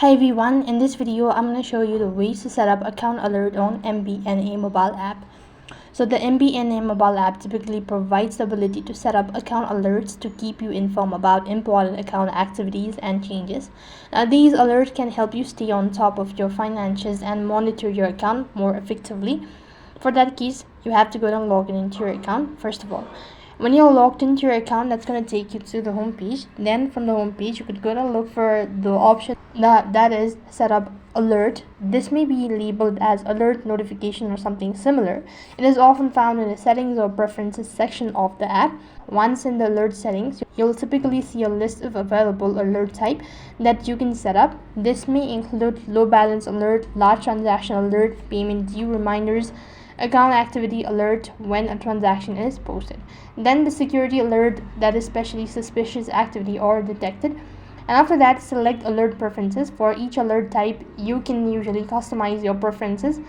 Hi everyone, in this video I'm going to show you the ways to set up account alert on MBNA mobile app. So the MBNA mobile app typically provides the ability to set up account alerts to keep you informed about important account activities and changes. Now these alerts can help you stay on top of your finances and monitor your account more effectively. For that case, you have to go and log into your account first of all. When you're logged into your account, that's going to take you to the home page. Then from the home page, you could go and look for the option that is set up alert. This may be labeled as alert notification or something similar. It is often found in the settings or preferences section of the app. Once in the alert settings, you'll typically see a list of available alert type that you can set up. This may include low balance alert, large transaction alert, payment due reminders, account activity alert when a transaction is posted. Then the security alert, that is especially suspicious activity or detected. And after that, select alert preferences. For each alert type, you can usually customize your preferences,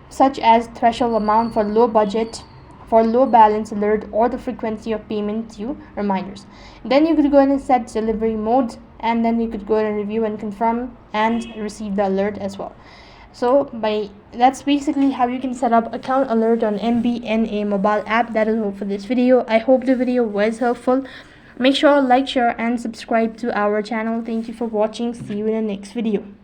such as threshold amount for low budget, for low balance alert, or the frequency of payment due reminders. Then you could go ahead and set delivery mode, and then you could go ahead and review and confirm and receive the alert as well. So that's basically how you can set up account alert on MBNA mobile app. That is all for this video. I hope the video was helpful. Make sure to like, share and subscribe to our channel. Thank you for watching. See you in the next video.